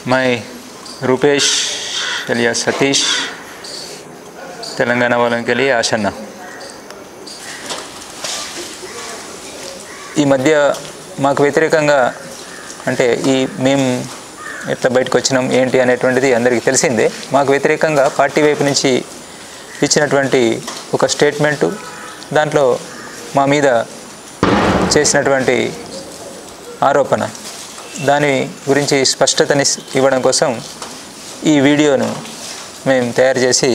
मैं रूपेश alias सतीश तेलंगाना वालों के लिए आशन्न ఈ మధ్య మాకు వ్యతిరేకంగా అంటే ఈ మేము ఎట్లా బయటకు వచ్చినాం ఏంటి అనేటువంటిది అందరికీ తెలిసిందే. మాకు వ్యతిరేకంగా పార్టీ వైపు నుంచి ఇచ్చినటువంటి ఒక స్టేట్మెంటు, దాంట్లో మా మీద చేసినటువంటి ఆరోపణ, దాని గురించి స్పష్టతని ఇవ్వడం కోసం ఈ వీడియోను మేము తయారు చేసి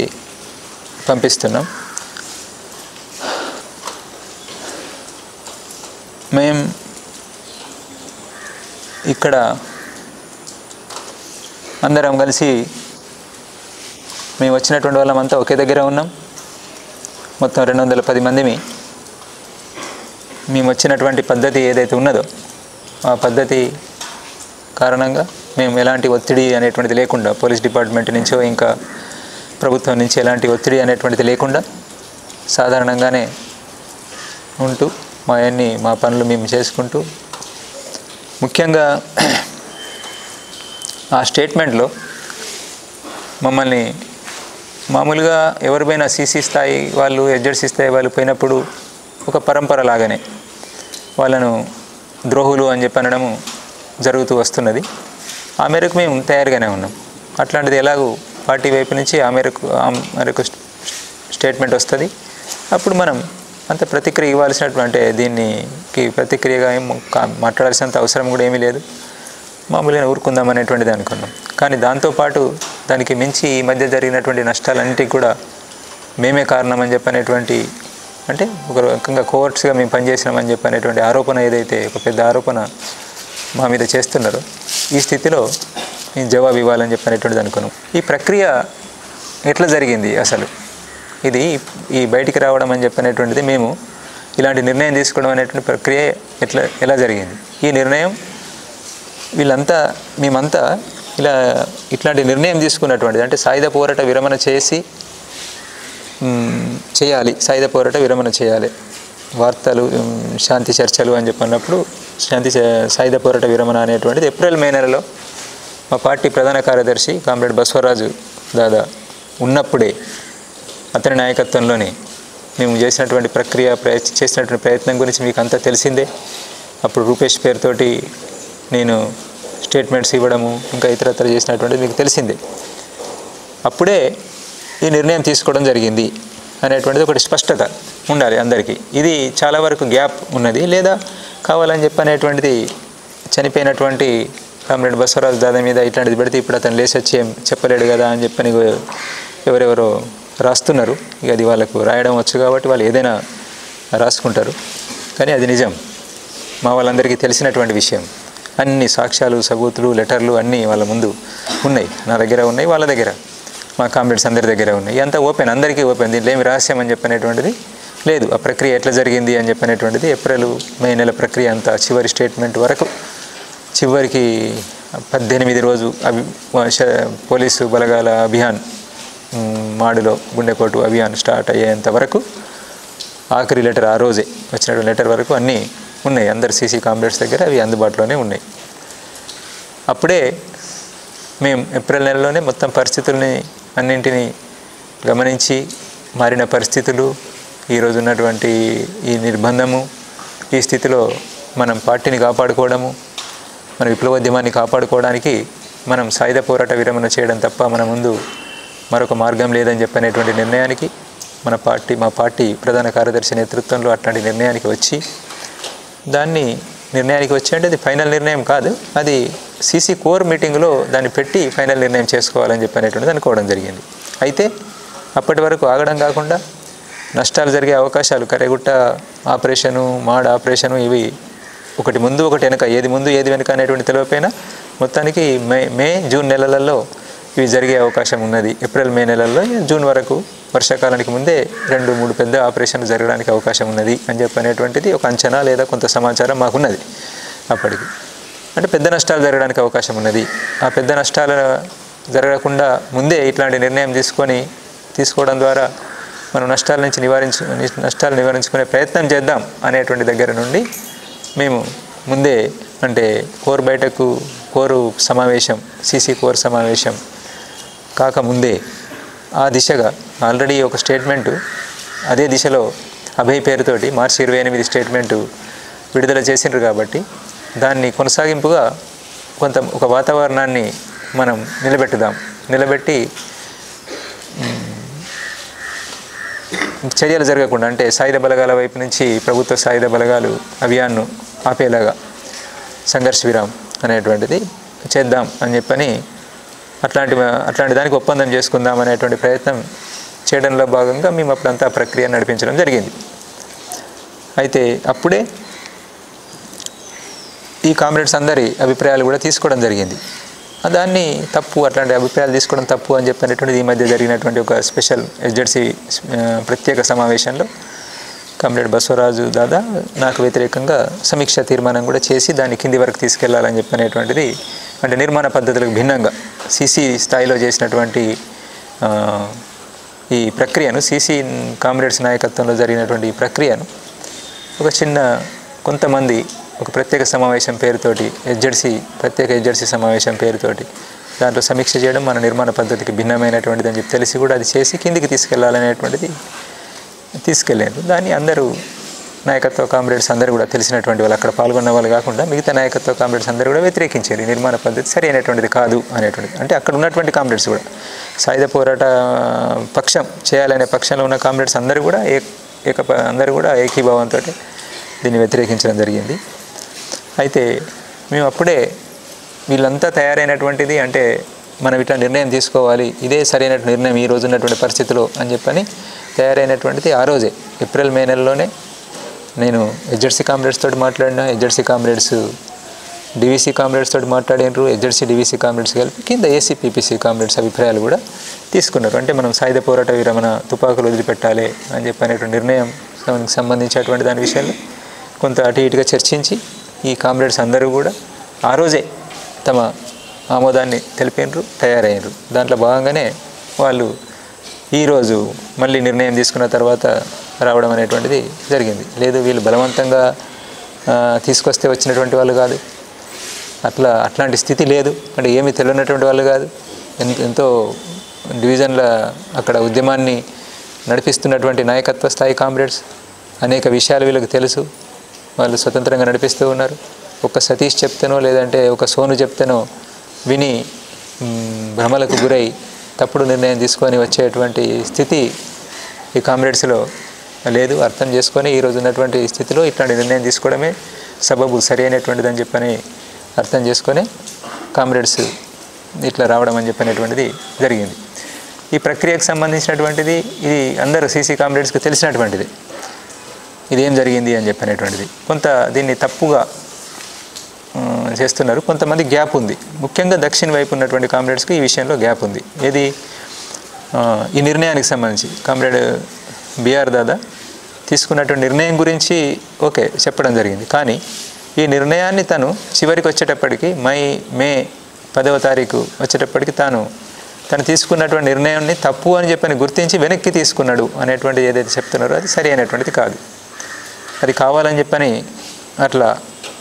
పంపిస్తున్నాం. మేము ఇక్కడ అందరం కలిసి మేము వచ్చినటువంటి వాళ్ళమంతా ఒకే దగ్గర ఉన్నాం. మొత్తం 210 మందిమి. మేము వచ్చినటువంటి పద్ధతి ఏదైతే ఉన్నదో ఆ పద్ధతి కారణంగా మేము ఎలాంటి ఒత్తిడి అనేటువంటిది లేకుండా, పోలీస్ డిపార్ట్మెంట్ నుంచో ఇంకా ప్రభుత్వం నుంచి ఎలాంటి ఒత్తిడి అనేటువంటిది లేకుండా సాధారణంగానే ఉంటూ మా పనులు మేము చేసుకుంటూ, ముఖ్యంగా ఆ స్టేట్మెంట్లో మమ్మల్ని మామూలుగా ఎవరిపైనా సీసీ స్థాయి వాళ్ళు, ఎడ్జెడ్సీ స్థాయి వాళ్ళు పోయినప్పుడు ఒక పరంపర లాగానే వాళ్ళను ద్రోహులు అని చెప్పి అనడము జరుగుతూ వస్తున్నది. ఆ మేరకు మేము తయారుగానే ఉన్నాం. అట్లాంటిది ఎలాగూ పార్టీ వైపు నుంచి ఆ మేరకు స్టేట్మెంట్ వస్తుంది. అప్పుడు మనం అంత ప్రతిక్రియ ఇవ్వాల్సినటువంటి, దీనికి ప్రతిక్రియగా ఏం మాట్లాడాల్సినంత అవసరం కూడా ఏమీ లేదు, మామూలుగా ఊరుకుందాం అనేటువంటిది అనుకున్నాం. కానీ దాంతోపాటు దానికి మించి ఈ మధ్య జరిగినటువంటి నష్టాలన్నిటికీ కూడా మేమే కారణం అని చెప్పనేటువంటి, అంటే ఒక రకంగా కోవర్ట్స్గా మేము పనిచేసినామని చెప్పనేటువంటి ఆరోపణ, ఏదైతే ఒక పెద్ద ఆరోపణ మా మీద చేస్తున్నారో, ఈ స్థితిలో ఈ జవాబు ఇవ్వాలని చెప్పనేటువంటిది అనుకున్నాం. ఈ ప్రక్రియ ఎట్లా జరిగింది అసలు, ఇది ఈ బయటికి రావడం అని చెప్పనేటువంటిది, మేము ఇలాంటి నిర్ణయం తీసుకోవడం అనేటువంటి ప్రక్రియ ఎలా జరిగింది, ఈ నిర్ణయం మేమంతా ఇట్లాంటి నిర్ణయం తీసుకున్నటువంటిది, అంటే సాయుధ పోరాట విరమణ చేయాలి, సాయుధ పోరాట విరమణ చేయాలి, వార్తలు శాంతి చర్చలు అని చెప్పినప్పుడు సాయుధ పోరాట విరమణ అనేటువంటిది April-May నెలలో మా పార్టీ ప్రధాన కార్యదర్శి కామ్రేడ్ బసవరాజు దాదా ఉన్నప్పుడే అతని నాయకత్వంలోనే మేము చేసినటువంటి చేసినటువంటి ప్రయత్నం గురించి మీకు అంతా తెలిసిందే. అప్పుడు రూపేష్ పేరుతోటి నేను స్టేట్మెంట్స్ ఇవ్వడము, ఇంకా ఇతరత్ర చేసినటువంటిది మీకు తెలిసిందే. అప్పుడే ఈ నిర్ణయం తీసుకోవడం జరిగింది అనేటువంటిది ఒకటి స్పష్టత ఉండాలి అందరికీ. ఇది చాలా వరకు గ్యాప్ ఉన్నది, లేదా కావాలని చెప్పనేటువంటిది చనిపోయినటువంటి కామ్రేడ్ బసవరాజు దాదా మీద ఇట్లాంటిది పెడితే ఇప్పుడు అతను లేచి వచ్చి ఏం చెప్పలేడు కదా అని చెప్పని ఎవరెవరో రాస్తున్నారు. ఇక అది వాళ్ళకు రాయడం వచ్చు కాబట్టి వాళ్ళు ఏదైనా రాసుకుంటారు. కానీ అది నిజం, మా వాళ్ళందరికీ తెలిసినటువంటి విషయం. అన్ని సాక్ష్యాలు, సబూతులు, లెటర్లు అన్నీ వాళ్ళ ముందు ఉన్నాయి, నా దగ్గర ఉన్నాయి, వాళ్ళ దగ్గర, మా కామ్రేడ్స్ అందరి దగ్గర ఉన్నాయి. అంతా ఓపెన్, అందరికీ ఓపెన్, దీంట్లో ఏమి రహస్యం అని చెప్పనేటువంటిది లేదు. ఆ ప్రక్రియ ఎట్లా జరిగింది అని చెప్పనేటువంటిది April-May నెల ప్రక్రియ అంతా చివరి స్టేట్మెంట్ వరకు, చివరికి 18 రోజు పోలీసు బలగాల అభియాన్ మాడులో గుండెపోటు అభియాన్ స్టార్ట్ అయ్యేంత వరకు, ఆఖరి లెటర్ ఆ రోజే వచ్చినటువంటి లెటర్ వరకు అన్నీ ఉన్నాయి, అందరు సీసీ కామ్రేడ్స్ దగ్గర అవి అందుబాటులోనే ఉన్నాయి. అప్పుడే మేము April నెలలోనే మొత్తం పరిస్థితుల్ని అన్నింటినీ గమనించి, మారిన పరిస్థితులు, ఈరోజు ఉన్నటువంటి ఈ నిర్బంధము, ఈ స్థితిలో మనం పార్టీని కాపాడుకోవడము, మన విప్లవోద్యమాన్ని కాపాడుకోవడానికి మనం సాయుధ పోరాట విరమణ చేయడం తప్ప మన ముందు మరొక మార్గం లేదని చెప్పనేటువంటి నిర్ణయానికి మా పార్టీ ప్రధాన కార్యదర్శి నేతృత్వంలో అట్లాంటి నిర్ణయానికి వచ్చి అంటే అది ఫైనల్ నిర్ణయం కాదు, అది సీసీ కోర్ మీటింగ్లో దాన్ని పెట్టి ఫైనల్ నిర్ణయం చేసుకోవాలని చెప్పనేటువంటిది అనుకోవడం జరిగింది. అయితే అప్పటి వరకు ఆగడం కాకుండా నష్టాలు జరిగే అవకాశాలు, కరెగుట్ట ఆపరేషను, మాడ్ ఆపరేషను, ఇవి ఒకటి ముందు ఒకటి వెనక, ఏది ముందు ఏది వెనక అనేటువంటి తెలియపోయినా మొత్తానికి మే జూన్ నెలలలో ఇవి జరిగే అవకాశం ఉన్నది. April-May నెలల్లో జూన్ వరకు, వర్షాకాలానికి ముందే 2-3 పెద్ద ఆపరేషన్లు జరగడానికి అవకాశం ఉన్నది అని చెప్పనేటువంటిది ఒక అంచనా లేదా కొంత సమాచారం మాకున్నది అప్పటికి. అంటే పెద్ద నష్టాలు జరగడానికి అవకాశం ఉన్నది. ఆ పెద్ద నష్టాలు జరగకుండా ముందే ఇట్లాంటి నిర్ణయం తీసుకోవడం ద్వారా మనం నష్టాలు నివారించుకునే ప్రయత్నం చేద్దాం అనేటువంటి దగ్గర నుండి మేము ముందే అంటే కోరు సమావేశం, సీసీ కోర్ సమావేశం కాకముందే ఆ దిశగా ఆల్రెడీ ఒక స్టేట్మెంటు అదే దిశలో అభయ్ పేరుతోటి మార్చి 28 స్టేట్మెంటు విడుదల చేసిండ్రు కాబట్టి దాన్ని కొనసాగింపుగా ఒక వాతావరణాన్ని మనం నిలబెట్టి చర్యలు జరగకుండా, అంటే సాయుధ బలగాల వైపు నుంచి ప్రభుత్వ సాయుధ బలగాలు అభియాన్ను ఆపేలాగా సంఘర్ష్ విరామ్ అనేటువంటిది చేద్దాం అని చెప్పని అట్లాంటి దానికి ఒప్పందం చేసుకుందాం అనేటువంటి ప్రయత్నం చేయడంలో భాగంగా మేము అప్పుడంతా ప్రక్రియ నడిపించడం జరిగింది. అయితే అప్పుడే ఈ కామ్రేడ్స్ అందరి అభిప్రాయాలు కూడా తీసుకోవడం జరిగింది. దాన్ని తప్పు, అట్లాంటి అభిప్రాయాలు తీసుకోవడం తప్పు అని చెప్పినటువంటిది ఈ మధ్య జరిగినటువంటి ఒక స్పెషల్ ఎస్జెడ్సీ ప్రత్యేక సమావేశంలో కామ్రేడ్ బసవరాజు దాదా నాకు వ్యతిరేకంగా సమీక్ష తీర్మానం కూడా చేసి దాన్ని కింది వరకు తీసుకెళ్లాలని చెప్పనేటువంటిది, అంటే నిర్మాణ పద్ధతులకు భిన్నంగా సీసీ స్థాయిలో చేసినటువంటి ఈ ప్రక్రియను, సీసీ కామ్రేడ్స్ నాయకత్వంలో జరిగినటువంటి ఈ ప్రక్రియను కొంతమంది ఒక ప్రత్యేక సమావేశం పేరుతోటి ప్రత్యేక ఎస్జెడ్సీ సమావేశం పేరుతోటి దాంట్లో సమీక్ష చేయడం మన నిర్మాణ పద్ధతికి భిన్నమైనటువంటిది అని చెప్పి తెలిసి కూడా అది చేసి కిందికి తీసుకెళ్లాలనేటువంటిది తీసుకెళ్ళారు. దాన్ని అందరూ నాయకత్వ కామ్రేడ్స్ అందరూ కూడా తెలిసినటువంటి వాళ్ళు, అక్కడ పాల్గొన్న వాళ్ళు కాకుండా మిగతా నాయకత్వ కామ్రేడ్స్ అందరూ కూడా వ్యతిరేకించారు. ఈ నిర్మాణ పద్ధతి సరి అయినటువంటిది కాదు అనేటువంటిది. అంటే అక్కడ ఉన్నటువంటి కామ్రేడ్స్ కూడా సాయుధ పోరాట పక్షం చేయాలనే పక్షంలో ఉన్న కామ్రేడ్స్ అందరూ కూడా ఏకీభావంతో దీన్ని వ్యతిరేకించడం జరిగింది. అయితే మేము అప్పుడే వీళ్ళంతా తయారైనటువంటిది, అంటే మనం ఇట్లా నిర్ణయం తీసుకోవాలి, ఇదే సరైన నిర్ణయం ఈ రోజు ఉన్నటువంటి పరిస్థితిలో అని చెప్పని తయారైనటువంటిది ఆ రోజే ఏప్రిల్ మే నెలలోనే నేను ఎస్జెడ్సీ కామ్రేడ్స్ తోటి మాట్లాడినా, ఎస్జెడ్సీ కామ్రేడ్స్ డివిసి కామ్రేడ్స్ తోటి మాట్లాడినారు, ఎస్జెడ్సీ డివిసి కామ్రేడ్స్ కలిపి కింద ఏసీపీపీసీ కామ్రేడ్స్ అభిప్రాయాలు కూడా తీసుకున్నారు. అంటే మనం సాయుధ పోరాట విరమణ, తుపాకులు వదిలిపెట్టాలి అని చెప్పనేటువంటి నిర్ణయం సంబంధించినటువంటి దాని విషయంలో కొంత అటు ఇటుగా చర్చించి ఈ కామ్రేడ్స్ అందరూ కూడా ఆ రోజే తమ ఆమోదాన్ని తెలిపినారు, తయారయ్యారు. దాంట్లో భాగంగానే వాళ్ళు ఈరోజు మళ్ళీ నిర్ణయం తీసుకున్న తర్వాత రావడం అనేటువంటిది జరిగింది. లేదు వీళ్ళు బలవంతంగా తీసుకొస్తే వచ్చినటువంటి వాళ్ళు కాదు, అట్లాంటి స్థితి లేదు, అంటే ఏమీ తెలియనటువంటి వాళ్ళు కాదు. ఎంతో డివిజన్ల అక్కడ ఉద్యమాన్ని నడిపిస్తున్నటువంటి నాయకత్వ స్థాయి కామ్రేడ్స్, అనేక విషయాలు వీళ్ళకి తెలుసు, వాళ్ళు స్వతంత్రంగా నడిపిస్తూ ఉన్నారు. ఒక సతీష్ చెప్తేనో లేదంటే ఒక సోను చెప్తేనో విని భ్రమలకు గురై తప్పుడు నిర్ణయం తీసుకొని వచ్చేటువంటి స్థితి ఈ కామ్రేడ్స్లో లేదు. అర్థం చేసుకొని ఈరోజు ఉన్నటువంటి స్థితిలో ఇట్లాంటి నిర్ణయం తీసుకోవడమే సబబు సరి అయినటువంటిదని చెప్పని అర్థం చేసుకొని కామ్రేడ్స్ ఇట్లా రావడం అని చెప్పినటువంటిది జరిగింది. ఈ ప్రక్రియకు సంబంధించినటువంటిది ఇది అందరూ సీసీ కామ్రేడ్స్కి తెలిసినటువంటిది, ఇదేం జరిగింది అని చెప్పినటువంటిది. కొంత దీన్ని తప్పుగా చేస్తున్నారు, కొంతమంది గ్యాప్ ఉంది. ముఖ్యంగా దక్షిణ వైపు ఉన్నటువంటి కామ్రేడ్స్కి ఈ విషయంలో గ్యాప్ ఉంది. ఏది ఈ నిర్ణయానికి సంబంధించి కామ్రేడ్ బిఆర్ దాదా తీసుకున్నటువంటి నిర్ణయం గురించి ఓకే చెప్పడం జరిగింది. కానీ ఈ నిర్ణయాన్ని తను చివరికి వచ్చేటప్పటికి మే 10వ తారీఖు వచ్చేటప్పటికి తను తీసుకున్నటువంటి నిర్ణయాన్ని తప్పు అని చెప్పని గుర్తించి వెనక్కి తీసుకున్నాడు అనేటువంటిది ఏదైతే చెప్తున్నారో అది సరి అయినటువంటిది కాదు. అది కావాలని చెప్పని అట్లా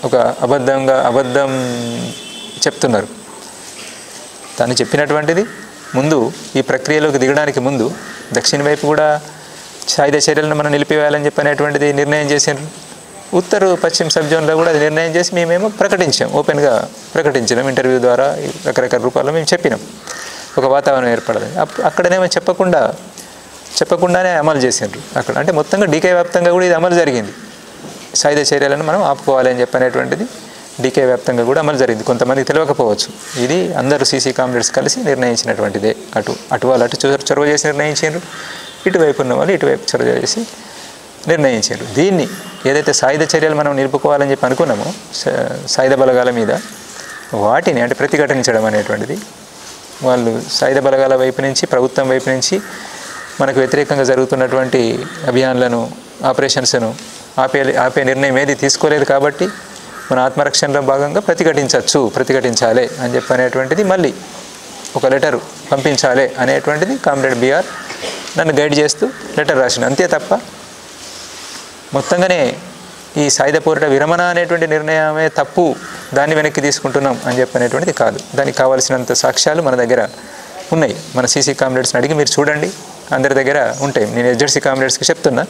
ఒక అబద్ధం చెప్తున్నారు. తను చెప్పినటువంటిది ముందు ఈ ప్రక్రియలోకి దిగడానికి ముందు దక్షిణ వైపు కూడా సాయుధ చర్యలను మనం నిలిపివేయాలని చెప్పనేటువంటిది నిర్ణయం చేసారు. ఉత్తర పశ్చిమ సబ్ జోన్లో కూడా అది నిర్ణయం చేసి మేమేమో ప్రకటించాం, ఓపెన్గా ప్రకటించినాం, ఇంటర్వ్యూ ద్వారా రకరకాల రూపాల్లో మేము చెప్పినాం ఒక వాతావరణం ఏర్పడదని. అక్కడనేమో చెప్పకుండానే అమలు చేసిండ్రు అక్కడ. అంటే మొత్తంగా డీకే వ్యాప్తంగా కూడా ఇది అమలు జరిగింది. సాయుధ చర్యలను మనం ఆపుకోవాలి అని చెప్పనేటువంటిది డీకే వ్యాప్తంగా కూడా అమలు జరిగింది. కొంతమందికి తెలియకపోవచ్చు, ఇది అందరూ సీసీ కామ్రేడ్స్ కలిసి నిర్ణయించినటువంటిదే. అటు వాళ్ళు చొరవ చేసి నిర్ణయించారు, ఇటువైపు ఉన్న వాళ్ళు ఇటువైపు చొరవ చేసి నిర్ణయించారు. దీన్ని ఏదైతే సాయుధ చర్యలు మనం నిలుపుకోవాలని చెప్పి అనుకున్నామో సాయుధ బలగాల మీద, వాటిని అంటే ప్రతిఘటించడం అనేటువంటిది వాళ్ళు సాయుధ బలగాల వైపు నుంచి, ప్రభుత్వం వైపు నుంచి మనకు వ్యతిరేకంగా జరుగుతున్నటువంటి అభియాన్లను, ఆపరేషన్స్ను ఆపే నిర్ణయం ఏది తీసుకోలేదు. కాబట్టి మన ఆత్మరక్షణలో భాగంగా ప్రతిఘటించాలి అని చెప్పనేటువంటిది మళ్ళీ ఒక లెటర్ పంపించాలి అనేటువంటిది కామ్రేడ్ బిఆర్ నన్ను గైడ్ చేస్తూ లెటర్ రాసిన. అంతే తప్ప మొత్తంగానే ఈ సాయుధ పోరాట విరమణ అనేటువంటి నిర్ణయమే తప్పు, దాన్ని వెనక్కి తీసుకుంటున్నాం అని చెప్పనేటువంటిది కాదు. దానికి కావాల్సినంత సాక్ష్యాలు మన దగ్గర ఉన్నాయి. మన సీసీ కామ్రేడ్స్ని అడిగి మీరు చూడండి, అందరి దగ్గర ఉంటాయి. నేను ఎస్జెడ్సీ కామ్రేడ్స్కి చెప్తున్నా,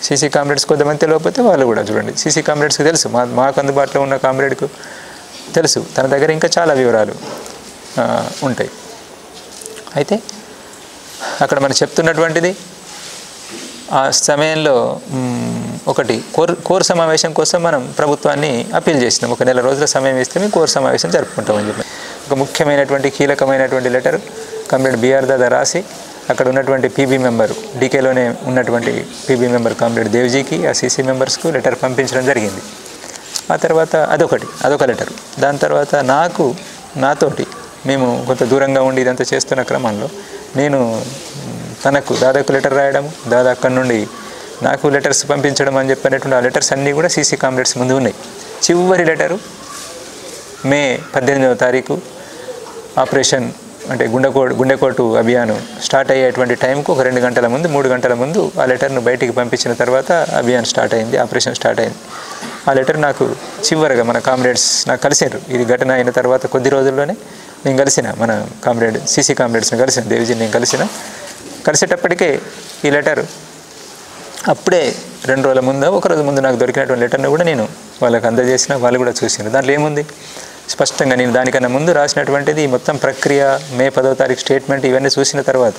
సీసీ కామ్రేడ్స్ కొంతమంది తెలియకపోతే వాళ్ళు కూడా చూడండి. సీసీ కామ్రేడ్స్కి తెలుసు, మాకు అందుబాటులో ఉన్న కామ్రేడ్కు తెలుసు, తన దగ్గర ఇంకా చాలా వివరాలు ఉంటాయి. అయితే అక్కడ మనం చెప్తున్నటువంటిది ఆ సమయంలో ఒకటి కోర్ సమావేశం కోసం మనం ప్రభుత్వాన్ని అప్పీల్ చేసినాం. ఒక నెల రోజుల సమయం ఇస్తే మేము కోర్ సమావేశం జరుపుకుంటామని చెప్పి ఒక ముఖ్యమైనటువంటి కీలకమైనటువంటి లెటర్ కామ్రేడ్ బిఆర్ దాదా రాసి అక్కడ ఉన్నటువంటి పీబీ మెంబరు డీకేలోనే ఉన్నటువంటి పీబీ మెంబర్ కామ్రేడ్ దేవ్జీకి ఆ సీసీ మెంబర్స్కు లెటర్ పంపించడం జరిగింది. ఆ తర్వాత అదొక లెటర్. దాని తర్వాత నాతోటి మేము కొంత దూరంగా ఉండి ఇదంతా చేస్తున్న క్రమంలో నేను తనకు దాదాకు లెటర్ రాయడము, దాదా అక్కడి నుండి నాకు లెటర్స్ పంపించడం అని చెప్పినటువంటి ఆ లెటర్స్ అన్నీ కూడా సీసీ కామ్రేడ్స్ ముందు ఉన్నాయి. చివరి లెటరు మే 18వ తారీఖు ఆపరేషన్ అంటే గుండెకోటు అభియాను స్టార్ట్ అయ్యేటువంటి టైంకు ఒక 2 గంటల ముందు 3 గంటల ముందు ఆ లెటర్ను బయటికి పంపించిన తర్వాత అభియాన్ స్టార్ట్ అయింది, ఆపరేషన్ స్టార్ట్ అయింది. ఆ లెటర్ నాకు చివరగా మన కామ్రేడ్స్ నాకు కలిసారు. ఇది ఘటన అయిన తర్వాత కొద్ది రోజుల్లోనే నేను కలిసిన మన సీసీ కామ్రేడ్స్ని కలిసిన, దేవిజీని నేను కలిసేటప్పటికే ఈ లెటర్ అప్పుడే 2 రోజుల ముందు 1 రోజు ముందు నాకు దొరికినటువంటి లెటర్ను కూడా నేను వాళ్ళకి అందజేసిన, వాళ్ళు కూడా చూసినారు. దాంట్లో ఏముంది స్పష్టంగా నేను దానికన్నా ముందు రాసినటువంటిది మొత్తం ప్రక్రియ, మే 10వ తారీఖు స్టేట్మెంట్ ఇవన్నీ చూసిన తర్వాత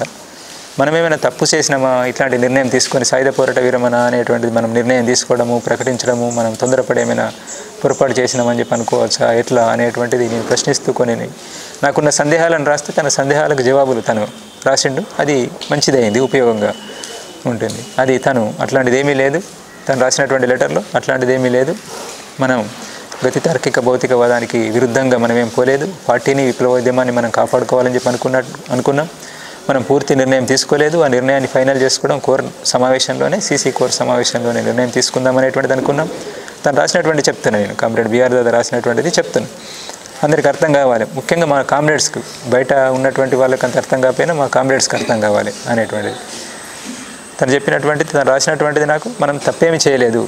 మనం ఏమైనా తప్పు చేసినామా, ఇట్లాంటి నిర్ణయం తీసుకొని సాయుధ పోరాట విరమణ అనేటువంటిది మనం నిర్ణయం తీసుకోవడము ప్రకటించడము మనం తొందరపడి ఏమైనా పొరపాటు చేసినామని చెప్పి అనుకోవచ్చా ఎట్లా అనేటువంటిది నేను ప్రశ్నిస్తూ కొని నాకున్న సందేహాలను రాస్తే తన సందేహాలకు జవాబులు తను రాసిండు. అది మంచిదైంది, ఉపయోగంగా ఉంటుంది. అది తను అట్లాంటిదేమీ లేదు, తను రాసినటువంటి లెటర్లో అట్లాంటిదేమీ లేదు. మనం గతి తార్కిక భౌతికవాదానికి విరుద్ధంగా మనమేం పోలేదు. పార్టీని విప్లవోద్యమాన్ని మనం కాపాడుకోవాలని చెప్పి అనుకున్నాం. మనం పూర్తి నిర్ణయం తీసుకోలేదు. ఆ నిర్ణయాన్ని ఫైనల్ చేసుకోవడం కోర్ సమావేశంలోనే, సీసీ కోర్ సమావేశంలోనే నిర్ణయం తీసుకుందాం అనేటువంటిది అనుకున్నాం. తను రాసినటువంటి చెప్తున్నాను, నేను కామ్రేడ్ బిఆర్ దాదా రాసినటువంటిది చెప్తున్నాను. అందరికి అర్థం కావాలి, ముఖ్యంగా మా కామ్రేడ్స్కి, బయట ఉన్నటువంటి వాళ్ళకి అంత అర్థం కాకపోయినా మా కామ్రేడ్స్కి అర్థం కావాలి అనేటువంటిది తను చెప్పినటువంటిది, తను రాసినటువంటిది. నాకు మనం తప్పేమీ చేయలేదు,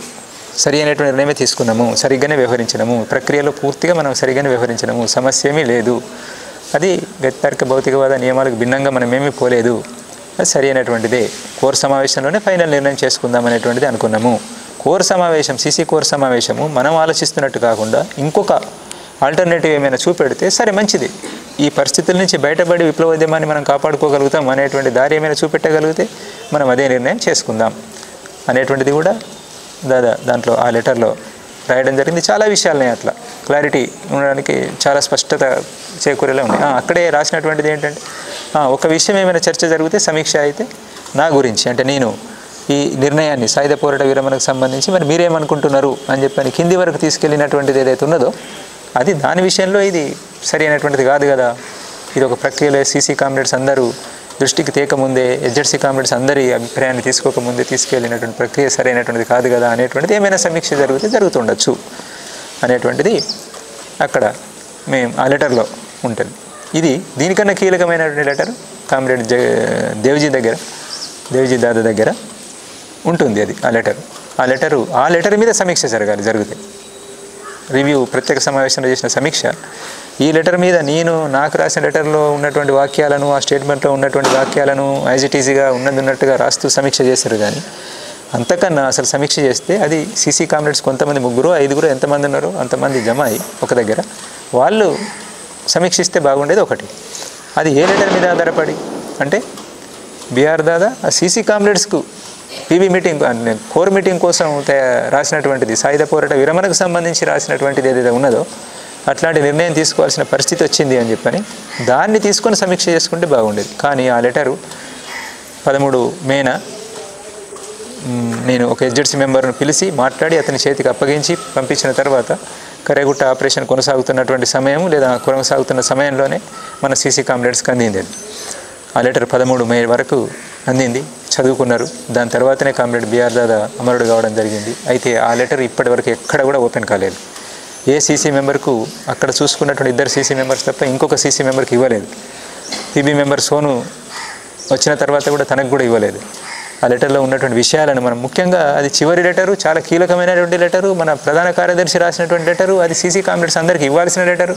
సరి అయినటువంటి నిర్ణయమే తీసుకున్నాము, సరిగ్గానే వ్యవహరించినాము, ప్రక్రియలో పూర్తిగా మనం సరిగ్గానే వ్యవహరించినాము, సమస్య ఏమీ లేదు, అది గతితార్కిక భౌతికవాద నియమాలకు భిన్నంగా మనమేమీ పోలేదు, అది సరి అయినటువంటిదే, కోర్ సమావేశంలోనే ఫైనల్ నిర్ణయం చేసుకుందాం అనేటువంటిది అనుకున్నాము. కోర్ సమావేశం, సీసీ కోర్ సమావేశము మనం ఆలోచిస్తున్నట్టు కాకుండా ఇంకొక ఆల్టర్నేటివ్ ఏమైనా చూపెడితే సరే మంచిది, ఈ పరిస్థితుల నుంచి బయటపడి విప్లవోద్యమాన్ని మనం కాపాడుకోగలుగుతాం అనేటువంటి దారి ఏమైనా చూపెట్టగలిగితే మనం అదే నిర్ణయం చేసుకుందాం అనేటువంటిది కూడా దాంట్లో ఆ లెటర్లో రాయడం జరిగింది. చాలా విషయాలని అట్లా క్లారిటీ ఉండడానికి చాలా స్పష్టత చేకూరేలా ఉంది. అక్కడే రాసినటువంటిది ఏంటంటే, ఒక విషయం ఏమైనా చర్చ జరిగితే సమీక్ష అయితే నా గురించి, అంటే నేను ఈ నిర్ణయాన్ని సాయుధ పోరాట విరమణకు సంబంధించి మరి మీరేమనుకుంటున్నారు అని చెప్పని కింది వరకు తీసుకెళ్ళినటువంటిది ఏదైతే ఉన్నదో అది దాని విషయంలో ఇది సరి అయినటువంటిది కాదు కదా, ఇది ఒక ప్రక్రియలో సీసీ కామ్రేడ్స్ అందరూ దృష్టికి తేకముందే, ఎస్జెడ్సీ కామ్రేడ్స్ అందరి అభిప్రాయాన్ని తీసుకోకముందే తీసుకెళ్ళినటువంటి ప్రక్రియ సరైనటువంటిది కాదు కదా అనేటువంటిది ఏమైనా సమీక్ష జరుగుతుండొచ్చు అనేటువంటిది అక్కడ మేము ఆ లెటర్లో ఉంటుంది. ఇది దీనికన్నా కీలకమైనటువంటి లెటర్ కామ్రేడ్ దేవ్జీ దాదా దగ్గర ఉంటుంది. అది ఆ లెటర్ మీద సమీక్ష జరిగితే రివ్యూ, ప్రత్యేక సమావేశంలో చేసిన సమీక్ష ఈ లెటర్ మీద నేను నాకు రాసిన లెటర్లో ఉన్నటువంటి వాక్యాలను, ఆ స్టేట్మెంట్లో ఉన్నటువంటి వాక్యాలను యాజ్ ఇట్ ఈజీగా ఉన్నట్టుగా రాస్తూ సమీక్ష చేశారు. కానీ అంతకన్నా అసలు సమీక్ష చేస్తే అది సీసీ కామ్రేడ్స్ కొంతమంది 3, 5 ఎంతమంది ఉన్నారో అంతమంది జమ అయ్యి ఒక దగ్గర వాళ్ళు సమీక్షిస్తే బాగుండేది. ఒకటి అది ఏ లెటర్ మీద ఆధారపడి అంటే బిఆర్ దాదా ఆ సీసీ కామ్రేడ్స్కు పీబీ మీటింగ్, కోర్ మీటింగ్ కోసం రాసినటువంటిది, సాయుధ పోరాట విరమణకు సంబంధించి రాసినటువంటిది ఏదైతే ఉన్నదో అట్లాంటి నిర్ణయం తీసుకోవాల్సిన పరిస్థితి వచ్చింది అని చెప్పని దాన్ని తీసుకొని సమీక్ష చేసుకుంటే బాగుండేది. కానీ ఆ లెటరు 13 మేన నేను ఒక ఎస్జెడ్సీ మెంబర్ను పిలిచి మాట్లాడి అతని చేతికి అప్పగించి పంపించిన తర్వాత కరేగుట్ట ఆపరేషన్ కొనసాగుతున్నటువంటి సమయం లేదా కొనసాగుతున్న సమయంలోనే మన సీసీ కామ్రేడ్స్కి అందింది. ఆ లెటర్ 13 మే వరకు అందింది, చదువుకున్నారు. దాని తర్వాతనే కామ్రేడ్ బిఆర్ దాదా అమరుడు కావడం జరిగింది. అయితే ఆ లెటర్ ఇప్పటివరకు ఎక్కడ కూడా ఓపెన్ కాలేదు. ఏ సీసీ మెంబర్కు అక్కడ చూసుకున్నటువంటి 2 సీసీ మెంబర్స్ తప్ప ఇంకొక సీసీ మెంబర్కి ఇవ్వలేదు. పీబీ మెంబర్ సోను వచ్చిన తర్వాత కూడా తనకు కూడా ఇవ్వలేదు. ఆ లెటర్లో ఉన్నటువంటి విషయాలను మనం ముఖ్యంగా అది చివరి లెటరు, చాలా కీలకమైనటువంటి లెటరు, మన ప్రధాన కార్యదర్శి రాసినటువంటి లెటరు, అది సీసీ కామ్రేడ్స్ అందరికీ ఇవ్వాల్సిన లెటరు.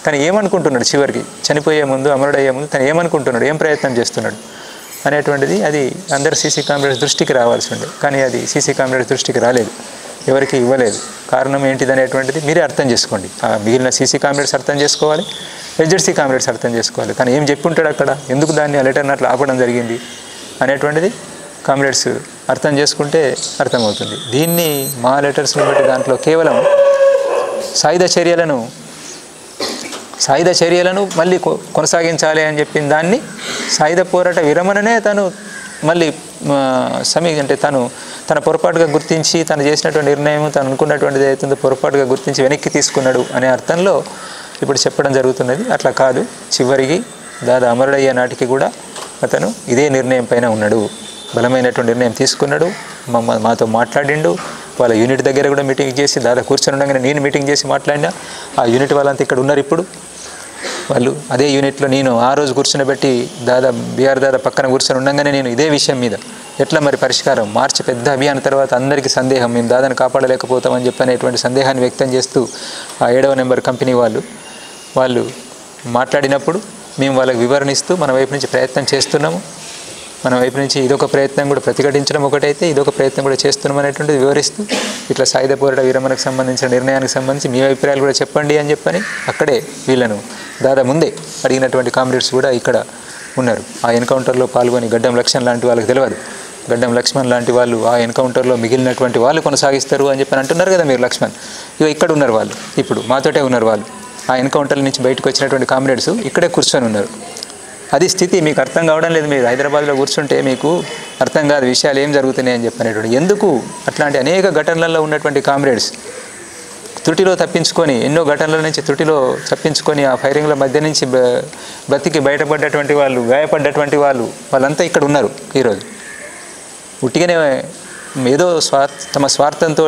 తను ఏమనుకుంటున్నాడు చివరికి చనిపోయే ముందు, అమరుడయ్యే ముందు తను ఏమనుకుంటున్నాడు, ఏం ప్రయత్నం చేస్తున్నాడు అనేటువంటిది అది అందరు సీసీ కామ్రేడ్స్ దృష్టికి రావాల్సి ఉండే. కానీ అది సీసీ కామ్రేడ్స్ దృష్టికి రాలేదు, ఎవరికి ఇవ్వలేదు. కారణం ఏంటిది అనేటువంటిది మీరే అర్థం చేసుకోండి. మిగిలిన సీసీ కామ్రేడ్స్ అర్థం చేసుకోవాలి, హెచ్జెడ్సీ కామ్రేడ్స్ అర్థం చేసుకోవాలి. తను ఏం చెప్పి ఉంటాడు అక్కడ, ఎందుకు దాన్ని ఆ లెటర్ని అట్లా ఆపడం జరిగింది అనేటువంటిది కామ్రేడ్స్ అర్థం చేసుకుంటే అర్థమవుతుంది. దీన్ని మా లెటర్స్ని బట్టి దాంట్లో కేవలం సాయుధ చర్యలను మళ్ళీ కొనసాగించాలి అని చెప్పిన దాన్ని, సాయుధ పోరాట విరమణనే తను మళ్ళీ అంటే తన పొరపాటుగా గుర్తించి తను చేసినటువంటి నిర్ణయం, తను అనుకున్నటువంటిది ఏదైతుందో పొరపాటుగా గుర్తించి వెనక్కి తీసుకున్నాడు అనే అర్థంలో ఇప్పుడు చెప్పడం జరుగుతున్నది. అట్లా కాదు, చివరికి దాదా అమరుడయ్యే నాటికి కూడా అతను ఇదే నిర్ణయం పైన ఉన్నాడు, బలమైనటువంటి నిర్ణయం తీసుకున్నాడు, మాతో మాట్లాడిండు. వాళ్ళ యూనిట్ దగ్గర కూడా మీటింగ్ చేసి, దాదా కూర్చొని ఉండగానే నేను మీటింగ్ చేసి మాట్లాడినా. ఆ యూనిట్ వాళ్ళంతా ఇక్కడ ఉన్నారు. ఇప్పుడు వాళ్ళు అదే యూనిట్లో నేను ఆ రోజు కూర్చునిబెట్టి బీఆర్ దాదా పక్కన కూర్చొని ఉండగానే నేను ఇదే విషయం మీద ఎట్లా మరి పరిష్కారం, మార్చి పెద్ద అభియాన్ తర్వాత అందరికీ సందేహం, మేము దాదాను కాపాడలేకపోతామని చెప్పనేటువంటి సందేహాన్ని వ్యక్తం చేస్తూ ఆ 7వ నెంబర్ కంపెనీ వాళ్ళు మాట్లాడినప్పుడు మేము వాళ్ళకి వివరణిస్తూ మన వైపు నుంచి ప్రయత్నం చేస్తున్నాము, మన వైపు నుంచి ఇదొక ప్రయత్నం కూడా ప్రతిఘటించడం ఒకటైతే ఇదొక ప్రయత్నం కూడా చేస్తున్నాం అనేటువంటిది వివరిస్తూ, ఇట్లా సాయుధ పోరాట విరమణకు సంబంధించిన నిర్ణయానికి సంబంధించి మీ అభిప్రాయాలు కూడా చెప్పండి అని చెప్పని అక్కడే వీళ్ళను దాదా ముందే అడిగినటువంటి కామ్రేడ్స్ కూడా ఇక్కడ ఉన్నారు. ఆ ఎన్కౌంటర్లో పాల్గొని గడ్డం లక్ష్మణ్ లాంటి వాళ్ళకి తెలియదు, గడ్డం లక్ష్మణ్ లాంటి వాళ్ళు ఆ ఎన్కౌంటర్లో మిగిలినటువంటి వాళ్ళు కొనసాగిస్తారు అని చెప్పని అంటున్నారు కదా మీరు. లక్ష్మణ్ ఇక్కడ ఉన్నారు, వాళ్ళు ఇప్పుడు మాతోటే ఉన్నారు. వాళ్ళు ఆ ఎన్కౌంటర్ల నుంచి బయటకు వచ్చినటువంటి కామ్రేడ్స్ ఇక్కడే కూర్చొని ఉన్నారు. అది స్థితి మీకు అర్థం కావడం లేదు. మీరు హైదరాబాద్లో కూర్చుంటే మీకు అర్థం కాదు విషయాలు ఏం జరుగుతున్నాయి అని చెప్పనేటువంటి. ఎందుకు అట్లాంటి అనేక ఘటనలలో ఉన్నటువంటి కామ్రేడ్స్ త్రుటిలో తప్పించుకొని, ఎన్నో ఘటనల నుంచి త్రుటిలో తప్పించుకొని ఆ ఫైరింగ్ల మధ్య నుంచి బతికి బయటపడ్డటువంటి వాళ్ళు, గాయపడ్డటువంటి వాళ్ళంతా ఇక్కడ ఉన్నారు ఈరోజు. ఉట్టిగానే ఏదో తమ స్వార్థంతో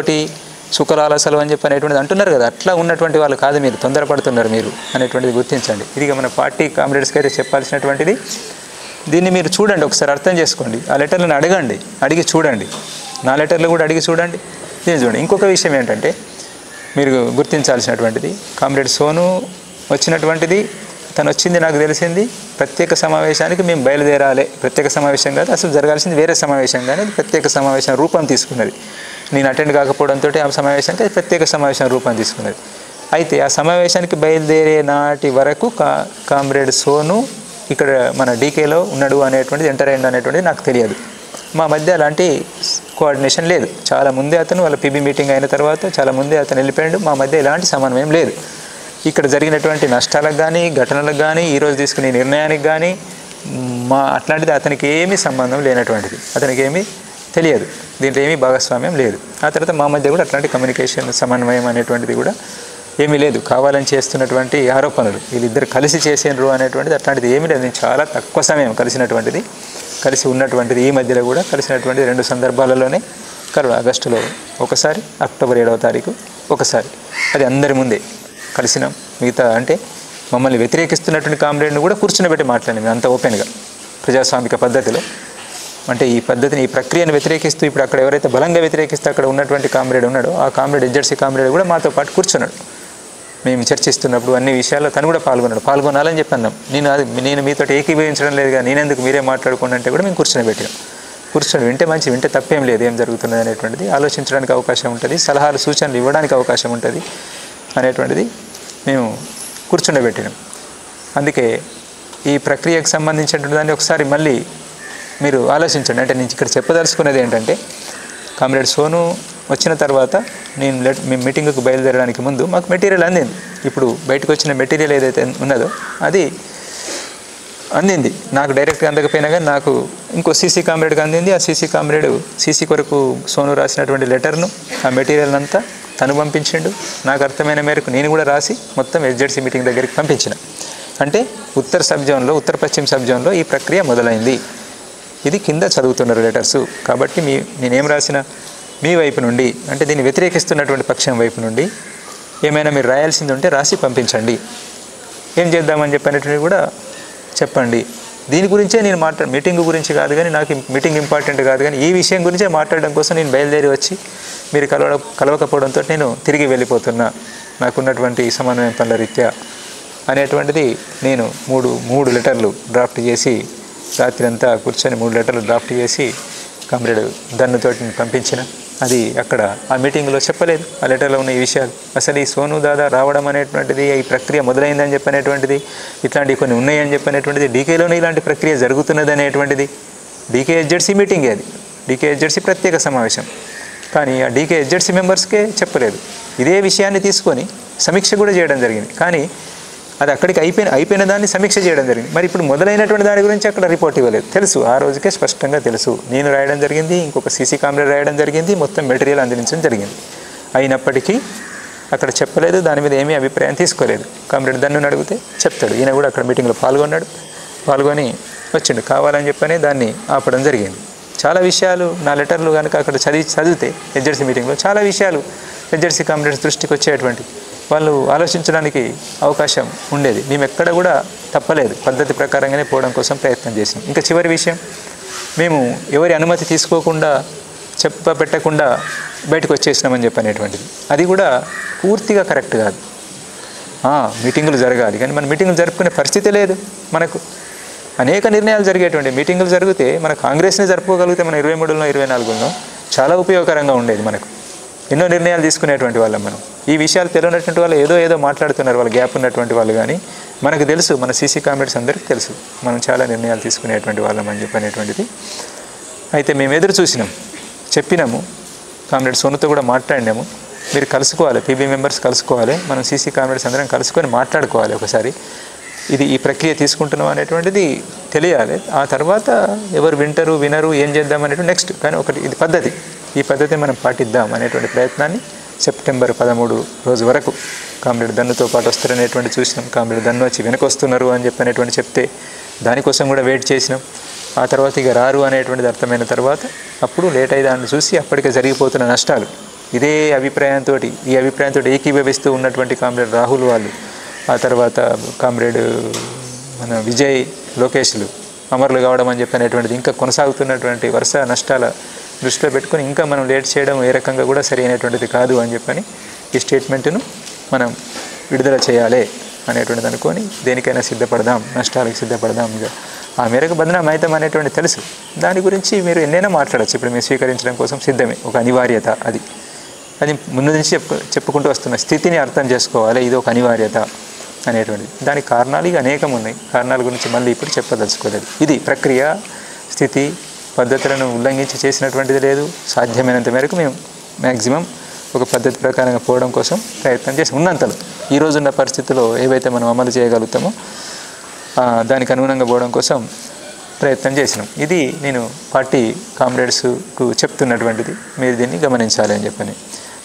సుఖలాలసలు అని చెప్పనేటువంటిది అంటున్నారు కదా, అట్లా ఉన్నటువంటి వాళ్ళు కాదు, మీరు తొందరపడుతున్నారు మీరు అనేటువంటిది గుర్తించండి. ఇది మన పార్టీ కామ్రేడ్స్కి అయితే చెప్పాల్సినటువంటిది. దీన్ని మీరు చూడండి, ఒకసారి అర్థం చేసుకోండి. ఆ లెటర్లను అడిగి చూడండి, నా లెటర్లు కూడా అడిగి చూడండి, దీన్ని చూడండి. ఇంకొక విషయం ఏంటంటే మీరు గుర్తించాల్సినటువంటిది, కామ్రేడ్ సోను వచ్చినటువంటిది, తను వచ్చింది నాకు తెలిసింది ప్రత్యేక సమావేశానికి మేము బయలుదేరాలి. ప్రత్యేక సమావేశం కాదు, అసలు జరగాల్సింది వేరే సమావేశం, కానీ అది ప్రత్యేక సమావేశం రూపం తీసుకున్నది. నేను అటెండ్ కాకపోవడంతో ఆ సమావేశానికి అది ప్రత్యేక సమావేశం రూపం తీసుకున్నది. అయితే ఆ సమావేశానికి బయలుదేరే నాటి వరకు కామ్రేడ్ సోను ఇక్కడ మన డీకేలో ఉన్నాడు అనేటువంటిది, ఎంటర్ అయ్యిండు అనేటువంటిది నాకు తెలియదు. మా మధ్య అలాంటి కోఆర్డినేషన్ లేదు. చాలా ముందే అతను వాళ్ళ పీబీ మీటింగ్ అయిన తర్వాత చాలా ముందే అతను వెళ్ళిపోయాడు. మా మధ్య ఎలాంటి సమన్వయం లేదు. ఇక్కడ జరిగినటువంటి నష్టాలకు కానీ, ఘటనలకు కానీ, ఈరోజు తీసుకునే నిర్ణయానికి కానీ అట్లాంటిది అతనికి ఏమీ సంబంధం లేనటువంటిది, అతనికి ఏమీ తెలియదు, దీంట్లో ఏమీ భాగస్వామ్యం లేదు. ఆ తర్వాత మా మధ్య కూడా అట్లాంటి కమ్యూనికేషన్ సమన్వయం అనేటువంటిది కూడా ఏమీ లేదు. కావాలని చేస్తున్నటువంటి ఆరోపణలు, వీళ్ళిద్దరు కలిసి చేసేండ్రు అనేటువంటిది అట్లాంటిది ఏమీ లేదు. నేను చాలా తక్కువ సమయం కలిసి ఉన్నటువంటిది, ఈ మధ్యలో కూడా కలిసినటువంటి 2 సందర్భాలలోనే ఆగస్టులో ఒకసారి, అక్టోబర్ 7వ తారీఖు ఒకసారి, అది అందరి ముందే కలిసినాం. మిగతా అంటే మమ్మల్ని వ్యతిరేకిస్తున్నటువంటి కామ్రేడ్ని కూడా కూర్చునిబెట్టి మాట్లాడినాం అంత ఓపెన్గా ప్రజాస్వామిక పద్ధతిలో. అంటే ఈ పద్ధతిని, ఈ ప్రక్రియను వ్యతిరేకిస్తూ ఇప్పుడు అక్కడ ఎవరైతే బలంగా వ్యతిరేకిస్తూ అక్కడ ఉన్నటువంటి కామ్రేడ్ ఉన్నాడో ఆ కామ్రేడ్ హెచ్జెడ్సీ కామ్రేడ్ కూడా మాతో పాటు కూర్చున్నాడు. మేము చర్చిస్తున్నప్పుడు అన్ని విషయాల్లో తను కూడా పాల్గొనాలని చెప్పి అన్నాం. నేను మీతో ఏకీభవించడం లేదుగా, నేనెందుకు మీరే మాట్లాడుకోండి అంటే కూడా మేము కూర్చొని వింటే తప్పేం లేదు, ఏం జరుగుతున్నది అనేటువంటిది ఆలోచించడానికి అవకాశం ఉంటుంది, సలహాలు సూచనలు ఇవ్వడానికి అవకాశం ఉంటుంది అనేటువంటిది మేము కూర్చుండబెట్టినాం. అందుకే ఈ ప్రక్రియకు సంబంధించినటువంటి దాన్ని ఒకసారి మళ్ళీ మీరు ఆలోచించండి. అంటే నేను ఇక్కడ చెప్పదలుచుకున్నది ఏంటంటే, కామ్రేడ్ సోను వచ్చిన తర్వాత మేము మీటింగ్కు బయలుదేరడానికి ముందు మాకు మెటీరియల్ అందింది. ఇప్పుడు బయటకు వచ్చిన మెటీరియల్ ఏదైతే ఉన్నదో అది అందింది. నాకు డైరెక్ట్గా అందకపోయినా కానీ నాకు ఇంకో సీసీ కామ్రేడ్కి అందింది. ఆ సీసీ కామ్రేడ్ సీసీ కొరకు సోను రాసినటువంటి లెటర్ను, ఆ మెటీరియల్ అంతా తను పంపించిండు. నాకు అర్థమైన మేరకు నేను కూడా రాసి మొత్తం హెచ్జెడ్సీ మీటింగ్ దగ్గరికి పంపించిన. అంటే ఉత్తర పశ్చిమ సబ్ జోన్లో ఈ ప్రక్రియ మొదలైంది. ఇది కింద చదువుతున్నారు లెటర్సు. కాబట్టి నేనేం రాసిన, మీ వైపు నుండి అంటే దీన్ని వ్యతిరేకిస్తున్నటువంటి పక్షం వైపు నుండి ఏమైనా మీరు రాయాల్సింది ఉంటే రాసి పంపించండి, ఏం చేద్దామని చెప్పినటువంటి కూడా చెప్పండి దీని గురించే నేను మీటింగ్ గురించి కాదు కానీ, నాకు మీటింగ్ ఇంపార్టెంట్ కాదు కానీ, ఈ విషయం గురించే మాట్లాడడం కోసం నేను బయలుదేరి వచ్చి మీరు కలవకపోవడంతో నేను తిరిగి వెళ్ళిపోతున్నా, నాకున్నటువంటి సమన్వయం పనుల రీత్యా అనేటువంటిది నేను మూడు లెటర్లు డ్రాఫ్ట్ చేసి, రాత్రి అంతా కూర్చొని 3 లెటర్లు డ్రాఫ్ట్ చేసి కామ్రేడ్ దన్నుతోటి పంపించిన. అది అక్కడ ఆ మీటింగ్లో చెప్పలేదు ఆ లెటర్లో ఉన్న ఈ విషయాలు. అసలు ఈ సోను దాదా రావడం అనేటువంటిది, ఈ ప్రక్రియ మొదలైందని చెప్పనేటువంటిది, ఇట్లాంటివి కొన్ని ఉన్నాయని చెప్పనేటువంటిది, డీకేలోనే ఇలాంటి ప్రక్రియ జరుగుతున్నది అనేటువంటిది, డీకేహెచ్జెడ్సీ మీటింగే అది, డీకేహెచ్జెడ్సీ ప్రత్యేక సమావేశం. కానీ ఆ డీకేహెచ్జెడ్సీ మెంబర్స్కే చెప్పలేదు. ఇదే విషయాన్ని తీసుకొని సమీక్ష కూడా చేయడం జరిగింది. కానీ అది అక్కడికి అయిపోయిన దాన్ని సమీక్ష చేయడం జరిగింది. మరి ఇప్పుడు మొదలైనటువంటి దాని గురించి అక్కడ రిపోర్ట్ ఇవ్వలేదు. తెలుసు, ఆ రోజుకే స్పష్టంగా తెలుసు. నేను రాయడం జరిగింది, ఇంకొక సీసీ కామ్రేడ్ రాయడం జరిగింది, మొత్తం మెటీరియల్ అందించడం జరిగింది. అయినప్పటికీ అక్కడ చెప్పలేదు, దాని మీద ఏమీ అభిప్రాయం తీసుకోలేదు. కామ్రేడ్ దన్నుని అడిగితే చెప్తాడు. ఈయన కూడా అక్కడ మీటింగ్లో పాల్గొని వచ్చిండు. కావాలని చెప్పని దాన్ని ఆపడం జరిగింది. చాలా విషయాలు నా లెటర్లు కనుక అక్కడ చదివితే హెచ్జెడ్సీ మీటింగ్లో చాలా విషయాలు హెచ్జెడ్సీ కామ్రేడ్స్ దృష్టికి వచ్చేటువంటి, వాళ్ళు ఆలోచించడానికి అవకాశం ఉండేది. మేము ఎక్కడ కూడా తప్పలేదు, పద్ధతి ప్రకారంగానే పోవడం కోసం ప్రయత్నం చేసినాం. ఇంకా చివరి విషయం, మేము ఎవరి అనుమతి తీసుకోకుండా పెట్టకుండా బయటకు వచ్చేసినామని చెప్పనేటువంటిది, అది కూడా పూర్తిగా కరెక్ట్ కాదు. మీటింగులు జరగాలి కానీ మన మీటింగులు జరుపుకునే పరిస్థితి లేదు. మనకు అనేక నిర్ణయాలు జరిగేటువంటి మీటింగులు జరిగితే మన కాంగ్రెస్ని జరుపుకోగలిగితే మన 23లో 24లో చాలా ఉపయోగకరంగా ఉండేది. మనకు ఎన్నో నిర్ణయాలు తీసుకునేటువంటి వాళ్ళం మనం. ఈ విషయాలు తెలియనటువంటి వాళ్ళు ఏదో మాట్లాడుతున్నారు, వాళ్ళ గ్యాప్ ఉన్నటువంటి వాళ్ళు. కానీ మనకు తెలుసు, మన సీసీ కామ్రేడ్స్ అందరికీ తెలుసు మనం చాలా నిర్ణయాలు తీసుకునేటువంటి వాళ్ళం అని చెప్పనేటువంటిది. అయితే మేము ఎదురు చూసినాం, చెప్పినాము, కామ్రేడ్ సోనుతో కూడా మాట్లాడినాము. మీరు కలుసుకోవాలి, పీబీ మెంబర్స్ కలుసుకోవాలి, మనం సీసీ కామ్రేడ్స్ అందరం కలుసుకొని మాట్లాడుకోవాలి ఒకసారి. ఈ ప్రక్రియ తీసుకుంటున్నాం అనేటువంటిది తెలియాలి. ఆ తర్వాత ఎవరు వింటారు వినరు ఏం చేద్దాం అనేటువంటి నెక్స్ట్. కానీ ఒకటి ఇది పద్ధతి, ఈ పద్ధతిని మనం పాటిద్దాం అనేటువంటి ప్రయత్నాన్ని సెప్టెంబర్ 13 రోజు వరకు కామ్రేడ్ దన్నుతో పాటు వస్తారనేటువంటి చూసినాం. కామ్రేడ్ దన్ను వచ్చి వెనక వస్తున్నారు అని చెప్పనేటువంటి చెప్తే దానికోసం కూడా వెయిట్ చేసినాం. ఆ తర్వాత ఇక రారు అనేటువంటిది అర్థమైన తర్వాత అప్పుడు లేట్ అయ్యి దాన్ని చూసి అప్పటికే జరిగిపోతున్న నష్టాలు, ఈ అభిప్రాయంతో ఏకీభవిస్తూ ఉన్నటువంటి కామ్రేడ్ రాహుల్ వాళ్ళు, ఆ తర్వాత కామ్రేడ్ మన విజయ్ లోకేష్లు అమరులు కావడం అని చెప్పనేటువంటిది, ఇంకా కొనసాగుతున్నటువంటి వరుస నష్టాల దృష్టిలో పెట్టుకొని ఇంకా మనం లేట్ చేయడం ఏ రకంగా కూడా సరి అయినటువంటిది కాదు అని చెప్పని ఈ స్టేట్మెంట్ను మనం విడుదల చేయాలి అనేటువంటిది అనుకొని దేనికైనా సిద్ధపడదాం, నష్టాలకు సిద్ధపడదాం. ఆ మేరకు బదనాం అవుతాం అనేటువంటి తెలుసు. దాని గురించి మీరు ఎన్నైనా మాట్లాడచ్చు. ఇప్పుడు మేము స్వీకరించడం కోసం సిద్ధమే, ఒక అనివార్యత. అది ముందు నుంచి చెప్పుకుంటూ వస్తున్న స్థితిని అర్థం చేసుకోవాలి. ఇది ఒక అనివార్యత అనేటువంటిది. దానికి కారణాలు ఇక అనేకం ఉన్నాయి. కారణాల గురించి మళ్ళీ ఇప్పుడు చెప్పదలుచుకోలేదు. ఇది ప్రక్రియ, స్థితి, పద్ధతులను ఉల్లంఘించి చేసినటువంటిది లేదు. సాధ్యమైనంత మేరకు మేము మ్యాక్సిమం ఒక పద్ధతి ప్రకారంగా పోవడం కోసం ప్రయత్నం చేసి ఉన్నంతలో ఈ రోజున్న పరిస్థితుల్లో ఏవైతే మనం అమలు చేయగలుగుతామో దానికి అనుగుణంగా పోవడం కోసం ప్రయత్నం చేసినాం. ఇది నేను పార్టీ కామ్రేడ్స్కు చెప్తున్నటువంటిది. మీరు దీన్ని గమనించాలి అని చెప్పని,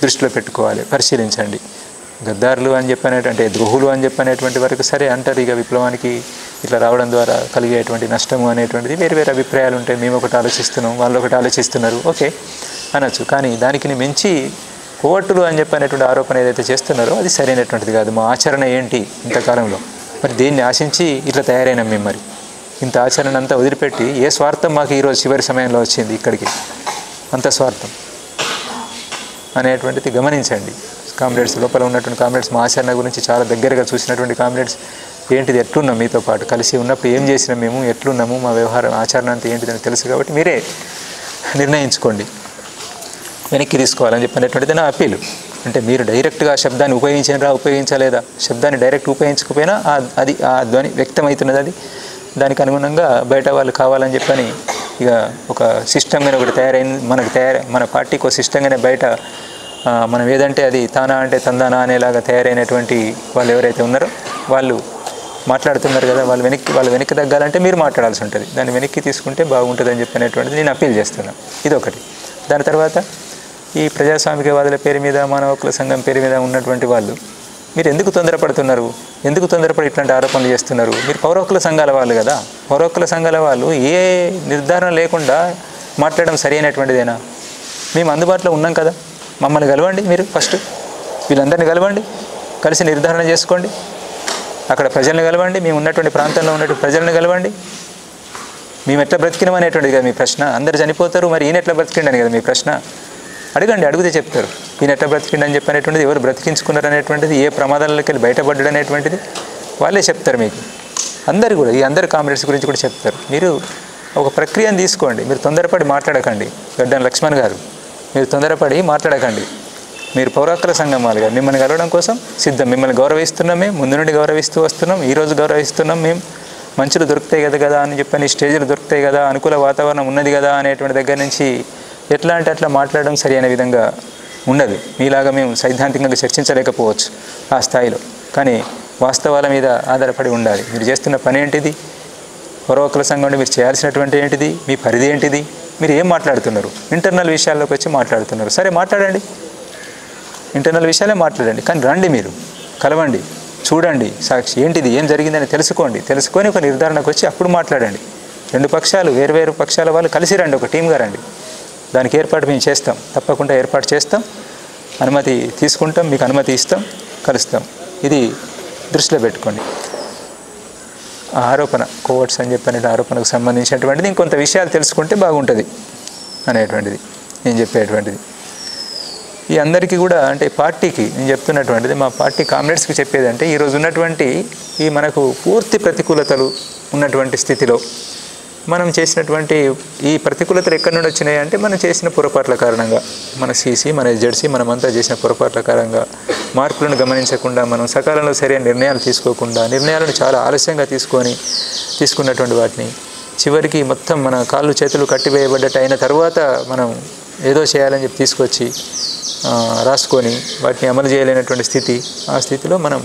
దృష్టిలో పెట్టుకోవాలి, పరిశీలించండి. గద్దారులు అని చెప్పనేటువంటి, ద్రోహులు అని చెప్పనేటువంటి వరకు సరే అంటారు. ఇక విప్లవానికి ఇట్లా రావడం ద్వారా కలిగేటువంటి నష్టము అనేటువంటిది వేరు అభిప్రాయాలు ఉంటాయి. మేము ఒకటి ఆలోచిస్తున్నాం, వాళ్ళు ఒకటి ఆలోచిస్తున్నారు, ఓకే అనొచ్చు. కానీ దానికి మించి కోవట్టులు అని చెప్పనేటువంటి ఆరోపణ ఏదైతే చేస్తున్నారో అది సరైనటువంటిది కాదు. మా ఆచరణ ఏంటి ఇంతకాలంలో, మరి దేన్ని ఆశించి ఇట్లా తయారైనాం మేము? మరి ఇంత ఆచరణ అంతా వదిలిపెట్టి ఏ స్వార్థం మాకు ఈరోజు చివరి సమయంలో వచ్చింది ఇక్కడికి? అంత స్వార్థం అనేటువంటిది గమనించండి. కామ్రేడ్స్ లోపల ఉన్నటువంటి కామ్రేడ్స్ మా ఆచరణ గురించి చాలా దగ్గరగా చూసినటువంటి కామ్రేడ్స్ ఏంటిది, ఎట్లున్నాం, మీతో పాటు కలిసి ఉన్నప్పుడు ఏం చేసినాం, మేము ఎట్లున్నాము, మా వ్యవహారం ఆచరణ అంతా ఏంటిదని తెలుసు. కాబట్టి మీరే నిర్ణయించుకోండి, వెనక్కి తీసుకోవాలని చెప్పినటువంటిది నా అప్పీలు. అంటే మీరు డైరెక్ట్గా శబ్దాన్ని ఉపయోగించలేదా, శబ్దాన్ని డైరెక్ట్ ఉపయోగించకపోయినా అది ఆ ధ్వని వ్యక్తమవుతున్నది. దానికి అనుగుణంగా బయట వాళ్ళు కావాలని చెప్పని ఇక ఒక సిస్టమ్గానే ఒకటి తయారైంది. మన పార్టీకి ఒక సిస్టంగానే బయట మనం ఏదంటే అది తానా అంటే తందానా అనేలాగా తయారైనటువంటి వాళ్ళు ఎవరైతే ఉన్నారో వాళ్ళు మాట్లాడుతున్నారు కదా, వాళ్ళు వెనక్కి తగ్గాలంటే మీరు మాట్లాడాల్సి ఉంటుంది. దాన్ని వెనక్కి తీసుకుంటే బాగుంటుందని చెప్పినటువంటిది నేను అప్పీల్ చేస్తున్నాను. ఇదొకటి. దాని తర్వాత ఈ ప్రజాస్వామికవాదుల పేరు మీద, మానవ హక్కుల సంఘం పేరు మీద ఉన్నటువంటి వాళ్ళు మీరు ఎందుకు తొందరపడుతున్నారు, ఎందుకు తొందరపడి ఇట్లాంటి ఆరోపణలు చేస్తున్నారు? మీరు పౌర హక్కుల సంఘాల వాళ్ళు కదా, పౌర హక్కుల సంఘాల వాళ్ళు ఏ నిర్ధారణ లేకుండా మాట్లాడడం సరైనటువంటిదేనా? మేము అందుబాటులో ఉన్నాం కదా, మమ్మల్ని కలవండి, మీరు ఫస్ట్ వీళ్ళందరినీ కలవండి, కలిసి నిర్ధారణ చేసుకోండి, అక్కడ ప్రజల్ని కలవండి, మేము ఉన్నటువంటి ప్రాంతంలో ఉన్నటువంటి ప్రజలను కలవండి, మేము ఎట్లా బ్రతికినాం అనేటువంటిది కదా మీ ప్రశ్న. అందరు చనిపోతారు, మరి ఈయన ఎట్లా బ్రతికిండని కదా మీ ప్రశ్న. అడగండి, అడిగితే చెప్తారు ఈయన ఎట్లా బ్రతికిండని చెప్పనేటువంటిది, ఎవరు బ్రతికించుకున్నారు అనేటువంటిది, ఏ ప్రమాదాలకి వెళ్ళి బయటపడ్డాడు అనేటువంటిది వాళ్ళే చెప్తారు మీకు. అందరు కూడా, ఈ అందరు కామ్రేడ్స్ గురించి కూడా చెప్తారు. మీరు ఒక ప్రక్రియను తీసుకోండి, మీరు తొందరపడి మాట్లాడకండి. గడ్డం లక్ష్మణ్ గారు, మీరు తొందరపడి మాట్లాడకండి. మీరు పౌరాకుల సంఘం వాళ్ళుగా మిమ్మల్ని కలవడం కోసం సిద్ధం. మిమ్మల్ని గౌరవిస్తున్నాం, మేము ముందు నుండి గౌరవిస్తూ వస్తున్నాం, ఈరోజు గౌరవిస్తున్నాం. మేము మంచులు దొరుకుతాయి కదా అని చెప్పని, స్టేజ్లు దొరుకుతాయి కదా, అనుకూల వాతావరణం ఉన్నది కదా అనేటువంటి దగ్గర నుంచి ఎట్లా అంటే అట్లా మాట్లాడడం సరి అయిన విధంగా ఉండదు. మీలాగా మేము సైద్ధాంతికంగా చర్చించలేకపోవచ్చు ఆ స్థాయిలో, కానీ వాస్తవాల మీద ఆధారపడి ఉండాలి. మీరు చేస్తున్న పని ఏంటిది, పౌరకుల సంఘంలో మీరు చేయాల్సినటువంటి ఏంటిది, మీ పరిధి ఏంటిది, మీరు ఏం మాట్లాడుతున్నారు, ఇంటర్నల్ విషయాల్లోకి వచ్చి మాట్లాడుతున్నారు. సరే మాట్లాడండి, ఇంటర్నల్ విషయాలే మాట్లాడండి, కానీ రండి, మీరు కలవండి, చూడండి, సాక్షి ఏంటిది, ఏం జరిగిందని తెలుసుకోండి. తెలుసుకొని ఒక నిర్ధారణకు వచ్చి అప్పుడు మాట్లాడండి. రెండు పక్షాలు, వేరు పక్షాల వాళ్ళు కలిసి రండి, ఒక టీమ్గా రండి. దానికి ఏర్పాటు మేము చేస్తాం, తప్పకుండా ఏర్పాటు చేస్తాం, అనుమతి తీసుకుంటాం, మీకు అనుమతి ఇస్తాం, కలుస్తాం. ఇది దృష్టిలో పెట్టుకోండి. ఆ ఆరోపణ కోవర్ట్స్ అని చెప్పిన ఆరోపణకు సంబంధించినటువంటిది ఇంకొంత విషయాలు తెలుసుకుంటే బాగుంటుంది అనేటువంటిది నేను చెప్పేటువంటిది. ఈ అందరికీ కూడా అంటే పార్టీకి నేను చెప్తున్నటువంటిది, మా పార్టీ కామ్రేడ్స్కి చెప్పేది అంటే, ఈరోజు ఉన్నటువంటి ఈ మనకు పూర్తి ప్రతికూలతలు ఉన్నటువంటి స్థితిలో మనం చేసినటువంటి ఈ ప్రతికూలతలు ఎక్కడి నుండి వచ్చినాయి అంటే, మనం చేసిన పొరపాట్ల కారణంగా, మన సీసీ, మన ఎస్జెడ్సీ, మనమంతా చేసిన పొరపాట్ల కారణంగా, మార్పులను గమనించకుండా, మనం సకాలంలో సరైన నిర్ణయాలు తీసుకోకుండా, నిర్ణయాలను చాలా ఆలస్యంగా తీసుకున్నటువంటి వాటిని చివరికి మొత్తం మన కాళ్ళు చేతులు కట్టివేయబడ్డట్టు అయిన తర్వాత మనం ఏదో చేయాలని చెప్పి తీసుకొచ్చి రాసుకొని వాటిని అమలు చేయలేనటువంటి స్థితి, ఆ స్థితిలో మనం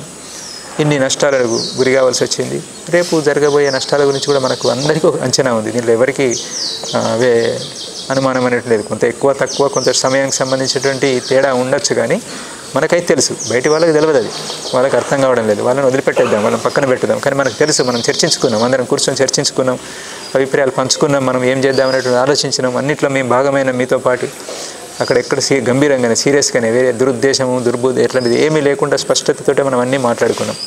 ఇన్ని నష్టాలకు గురి కావాల్సి వచ్చింది. రేపు జరగబోయే నష్టాల గురించి కూడా మనకు అందరికీ ఒక అంచనా ఉంది. దీంట్లో ఎవరికి అనుమానం అనేది లేదు. కొంత ఎక్కువ తక్కువ, కొంత సమయానికి సంబంధించినటువంటి తేడా ఉండొచ్చు, కానీ మనకైతే తెలుసు. బయటి వాళ్ళకి తెలియదు, అది వాళ్ళకి అర్థం కావడం లేదు. వాళ్ళని వదిలిపెట్టేద్దాం, వాళ్ళని పక్కన పెట్టుదాం. కానీ మనకు తెలుసు, మనం చర్చించుకున్నాం, అందరం కూర్చొని చర్చించుకున్నాం, అభిప్రాయాలు పంచుకున్నాం, మనం ఏం చేద్దాం అనేటువంటి ఆలోచించినాం. అన్నింటిలో మేము భాగమైన మీతో పాటు అక్కడెక్కడ గంభీరంగానే, సీరియస్గానే, వేరే దురుద్దేశము, దుర్బుద్ధి ఎట్లాంటిది ఏమీ లేకుండా స్పష్టతతోటే మనం అన్నీ మాట్లాడుకున్నాం.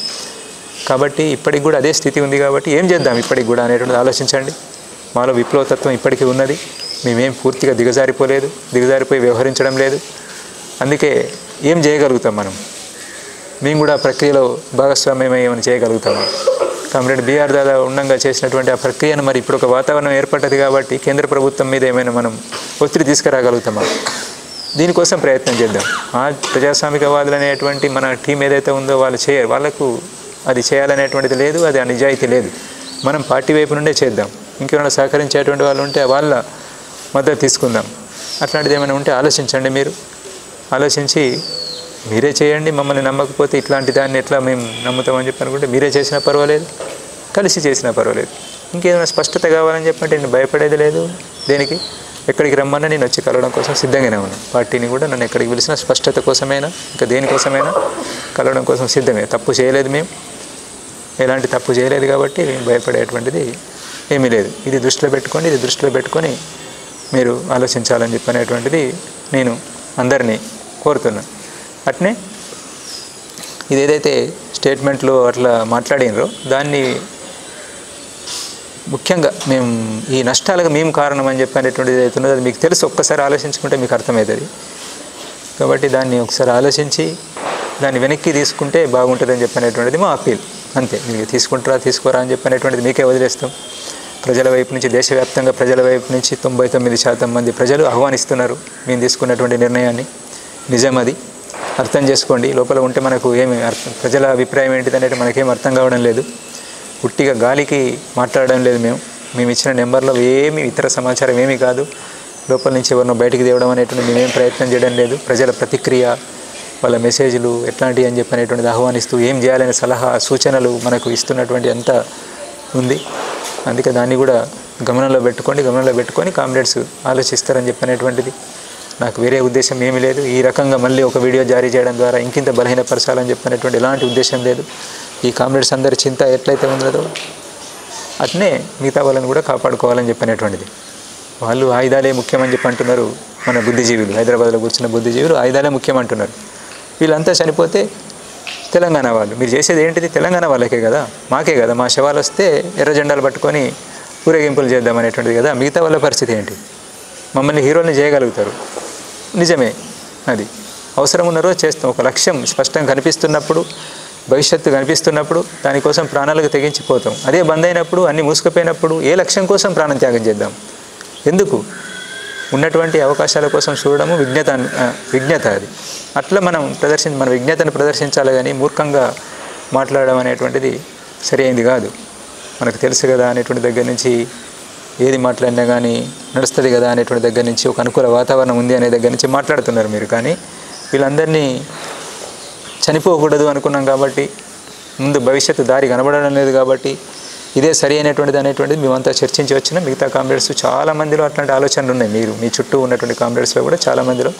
కాబట్టి ఇప్పటికి కూడా అదే స్థితి ఉంది. కాబట్టి ఏం చేద్దాం ఇప్పటికి కూడా అనేటువంటిది ఆలోచించండి. మాలో విప్లవతత్వం ఇప్పటికీ ఉన్నది. మేమేం పూర్తిగా దిగజారిపోయి వ్యవహరించడం లేదు. అందుకే ఏం చేయగలుగుతాం మేము కూడా ప్రక్రియలో భాగస్వామ్యమై ఏమైనా చేయగలుగుతాము. కామ్రేడ్ బిఆర్ దాదా ఉండంగా చేసినటువంటి ఆ ప్రక్రియను మరి ఇప్పుడు ఒక వాతావరణం ఏర్పడ్డది కాబట్టి కేంద్ర ప్రభుత్వం మీద ఏమైనా మనం ఒత్తిడి తీసుకురాగలుగుతామా, దీనికోసం ప్రయత్నం చేద్దాం. ఆ ప్రజాస్వామికవాదులు అనేటువంటి మన టీం ఏదైతే ఉందో వాళ్ళు వాళ్ళకు అది చేయాలనేటువంటిది లేదు, అది నిజాయితీ లేదు. మనం పార్టీ వైపు నుండే చేద్దాం. ఇంకెవరైనా సహకరించేటువంటి వాళ్ళు ఉంటే వాళ్ళ మద్దతు తీసుకుందాం. అట్లాంటిది ఏమైనా ఉంటే ఆలోచించండి. మీరు ఆలోచించి మీరే చేయండి. మమ్మల్ని నమ్మకపోతే ఇట్లాంటి దాన్ని ఎట్లా మేము నమ్ముతామని చెప్పి అనుకుంటే మీరే చేసినా పర్వాలేదు, కలిసి చేసినా పర్వాలేదు. ఇంకేదైనా స్పష్టత కావాలని చెప్పంటే నేను భయపడేది లేదు. దేనికి ఎక్కడికి రమ్మన్నా నేను వచ్చి కలవడం కోసం సిద్ధంగానే ఉన్నాను. పార్టీని కూడా నన్ను ఎక్కడికి పిలిచిన స్పష్టత కోసమైనా ఇంకా దేనికోసమైనా కలవడం కోసం సిద్ధమే. తప్పు చేయలేదు, మేము ఎలాంటి తప్పు చేయలేదు కాబట్టి మేము భయపడేటువంటిది ఏమీ లేదు. ఇది దృష్టిలో పెట్టుకొని మీరు ఆలోచించాలని చెప్పనేటువంటిది నేను అందరినీ కోరుతున్నాను. అట్నే ఇది ఏదైతే స్టేట్మెంట్లో అట్లా మాట్లాడినరో దాన్ని ముఖ్యంగా మేము ఈ నష్టాలకు మేము కారణం అని చెప్పనేటువంటిది ఏదైతే ఉన్నదో అది మీకు తెలుసు. ఒక్కసారి ఆలోచించుకుంటే మీకు అర్థమవుతుంది. కాబట్టి దాన్ని ఒకసారి ఆలోచించి దాన్ని వెనక్కి తీసుకుంటే బాగుంటుందని చెప్పనేటువంటిది మా అప్పీల్. అంతే. మీరు తీసుకుంటారా తీసుకోరా అని చెప్పనేటువంటిది మీకే వదిలేస్తాం. ప్రజల వైపు నుంచి, దేశవ్యాప్తంగా ప్రజల వైపు నుంచి 99% మంది ప్రజలు ఆహ్వానిస్తున్నారు మేము తీసుకున్నటువంటి నిర్ణయాన్ని. నిజం, అది అర్థం చేసుకోండి. లోపల ఉంటే మనకు ఏమి ప్రజల అభిప్రాయం ఏంటిది అనేది మనకేం అర్థం కావడం లేదు. పుట్టిగా గాలికి మాట్లాడడం లేదు. మేము ఇచ్చిన నెంబర్లో ఏమి ఇతర సమాచారం ఏమీ కాదు. లోపల నుంచి ఎవరినో బయటికి తేవడం అనేటువంటి మేమేం ప్రయత్నం చేయడం లేదు. ప్రజల ప్రతిక్రియ, వాళ్ళ మెసేజ్లు ఎట్లాంటివి అని చెప్పనేటువంటిది ఆహ్వానిస్తూ ఏం చేయాలనే సలహా సూచనలు మనకు ఇస్తున్నటువంటి అంతా ఉంది. అందుకే దాన్ని కూడా గమనంలో పెట్టుకొని కామ్రేడ్స్ ఆలోచిస్తారని చెప్పనేటువంటిది నాకు వేరే ఉద్దేశం ఏమీ లేదు. ఈ రకంగా మళ్ళీ ఒక వీడియో జారీ చేయడం ద్వారా ఇంకింత బలహీనపరచాలని చెప్పనేటువంటి ఎలాంటి ఉద్దేశం లేదు. ఈ కామ్రేడ్స్ అందరి చింత ఎట్లయితే ఉన్నదో అట్నే మిగతా వాళ్ళని కూడా కాపాడుకోవాలని చెప్పనేటువంటిది. వాళ్ళు ఆయుధాలే ముఖ్యమని చెప్పి అంటున్నారు. మన బుద్ధిజీవులు, హైదరాబాద్లో కూర్చున్న బుద్ధిజీవులు ఆయుధాలే ముఖ్యమంటున్నారు. వీళ్ళంతా చనిపోతే తెలంగాణ వాళ్ళు, మీరు చేసేది ఏంటిది? తెలంగాణ వాళ్ళకే కదా, మాకే కదా. మా శవాలు వస్తే ఎర్ర జెండాలు పట్టుకొని ఊరేగింపులు చేద్దాం అనేటువంటిది కదా. మిగతా వాళ్ళ పరిస్థితి ఏంటి? మమ్మల్ని హీరోల్ని చేయగలుగుతారు, నిజమే. అది అవసరం ఉన్న రోజు చేస్తాం. ఒక లక్ష్యం స్పష్టంగా కనిపిస్తున్నప్పుడు, భవిష్యత్తు కనిపిస్తున్నప్పుడు దానికోసం ప్రాణాలకు తెగించిపోతాం. అదే బంద్ అయినప్పుడు, అన్నీ మూసుకుపోయినప్పుడు ఏ లక్ష్యం కోసం ప్రాణం త్యాగం చేద్దాం? ఎందుకు? ఉన్నటువంటి అవకాశాల కోసం చూడడము విజ్ఞత అది. అట్లా మనం మన విజ్ఞతను ప్రదర్శించాలి, కానీ మూర్ఖంగా మాట్లాడడం అనేటువంటిది సరి అయింది కాదు. మనకు తెలుసు కదా అనేటువంటి దగ్గర నుంచి, ఏది మాట్లాడినా కానీ నడుస్తుంది కదా అనేటువంటి దగ్గర నుంచి, ఒక అనుకూల వాతావరణం ఉంది అనే దగ్గర నుంచి మాట్లాడుతున్నారు మీరు. కానీ వీళ్ళందరినీ చనిపోకూడదు అనుకున్నాం కాబట్టి, ముందు భవిష్యత్తు దారి కనబడడం లేదు కాబట్టి, ఇదే సరి అనేటువంటిది మేమంతా చర్చించి వచ్చిన మిగతా కామ్రేడ్స్ చాలామందిలో అట్లాంటి ఆలోచనలు ఉన్నాయి. మీ చుట్టూ ఉన్నటువంటి కామ్రేడ్స్లో కూడా చాలామందిలో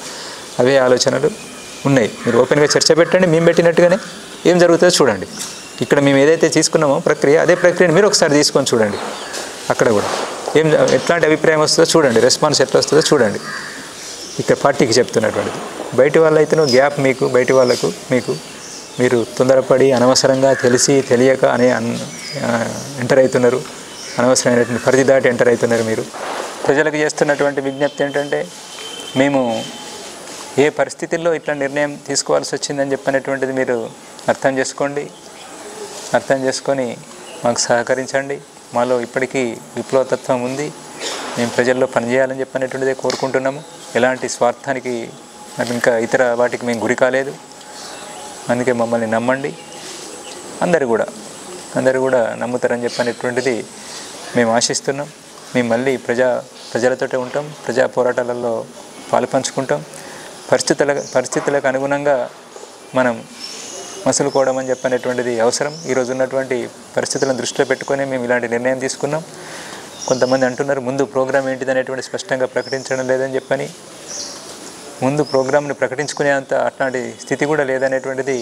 అవే ఆలోచనలు ఉన్నాయి. మీరు ఓపెన్గా చర్చ పెట్టండి, మేము పెట్టినట్టుగానే ఏం జరుగుతుందో చూడండి. ఇక్కడ మేము ఏదైతే తీసుకున్నామో ప్రక్రియ, అదే ప్రక్రియను మీరు ఒకసారి తీసుకొని చూడండి. అక్కడ కూడా ఎట్లాంటి అభిప్రాయం వస్తుందో చూడండి, రెస్పాన్స్ ఎట్లా వస్తుందో చూడండి. ఇక్కడ పార్టీకి చెప్తున్నటువంటిది. బయటి వాళ్ళైతేనో గ్యాప్ మీకు, బయటి వాళ్ళకు మీకు, మీరు తొందరపడి అనవసరంగా తెలియక ఎంటర్ అవుతున్నారు. అనవసరమైనటువంటి పరిధి దాటి ఎంటర్ అవుతున్నారు. మీరు ప్రజలకు చేస్తున్నటువంటి విజ్ఞప్తి ఏంటంటే, మేము ఏ పరిస్థితుల్లో ఇట్లా నిర్ణయం తీసుకోవాల్సి వచ్చిందని చెప్పినటువంటిది మీరు అర్థం చేసుకొని మాకు సహకరించండి. మాలో ఇప్పటికీ విప్లవతత్వం ఉంది, మేము ప్రజల్లో పనిచేయాలని చెప్పినటువంటిదే కోరుకుంటున్నాము. ఎలాంటి స్వార్థానికి ఇంకా ఇతర వాటికి మేము గురి కాలేదు. అందుకే మమ్మల్ని నమ్మండి. అందరూ కూడా నమ్ముతారని చెప్పినటువంటిది మేము ఆశిస్తున్నాం. మేము మళ్ళీ ప్రజలతోటే ఉంటాం, ప్రజా పోరాటాలలో పాలుపంచుకుంటాం. పరిస్థితులకు అనుగుణంగా మనం మసులుకోవడం అని చెప్పినటువంటిది అవసరం. ఈరోజు ఉన్నటువంటి పరిస్థితులను దృష్టిలో పెట్టుకొని మేము ఇలాంటి నిర్ణయం తీసుకున్నాం. కొంతమంది అంటున్నారు ముందు ప్రోగ్రాం ఏంటిది అనేటువంటి స్పష్టంగా ప్రకటించడం లేదని చెప్పని. ముందు ప్రోగ్రాంని ప్రకటించుకునేంత అట్లాంటి స్థితి కూడా లేదనేటువంటిది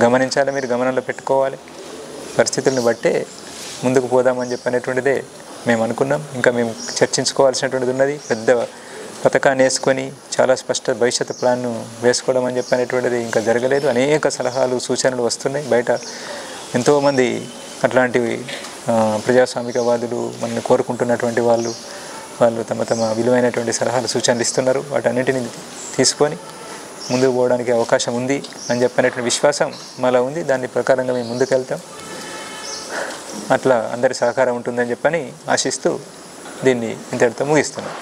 గమనించాలి, మీరు గమనంలో పెట్టుకోవాలి. పరిస్థితులను బట్టే ముందుకు పోదామని చెప్పనేటువంటిదే మేము అనుకున్నాం. ఇంకా మేము చర్చించుకోవాల్సినటువంటిది ఉన్నది. పెద్ద పథకాన్ని వేసుకొని చాలా స్పష్ట భవిష్యత్తు ప్లాన్ను వేసుకోవడం అని చెప్పనేటువంటిది ఇంకా జరగలేదు. అనేక సలహాలు, సూచనలు వస్తున్నాయి. బయట ఎంతోమంది అట్లాంటివి ప్రజాస్వామికవాదులు మనల్ని కోరుకుంటున్నటువంటి వాళ్ళు తమ విలువైనటువంటి సలహాలు, సూచనలు ఇస్తున్నారు. వాటన్నింటినీ తీసుకొని ముందుకు పోవడానికి అవకాశం ఉంది అని చెప్పినటువంటి విశ్వాసం మాలో ఉంది. దాని ప్రకారంగా మేము ముందుకెళ్తాం. అట్లా అందరి సహకారం ఉంటుందని చెప్పని ఆశిస్తూ దీన్ని ఇంతటితో ముగిస్తున్నాం.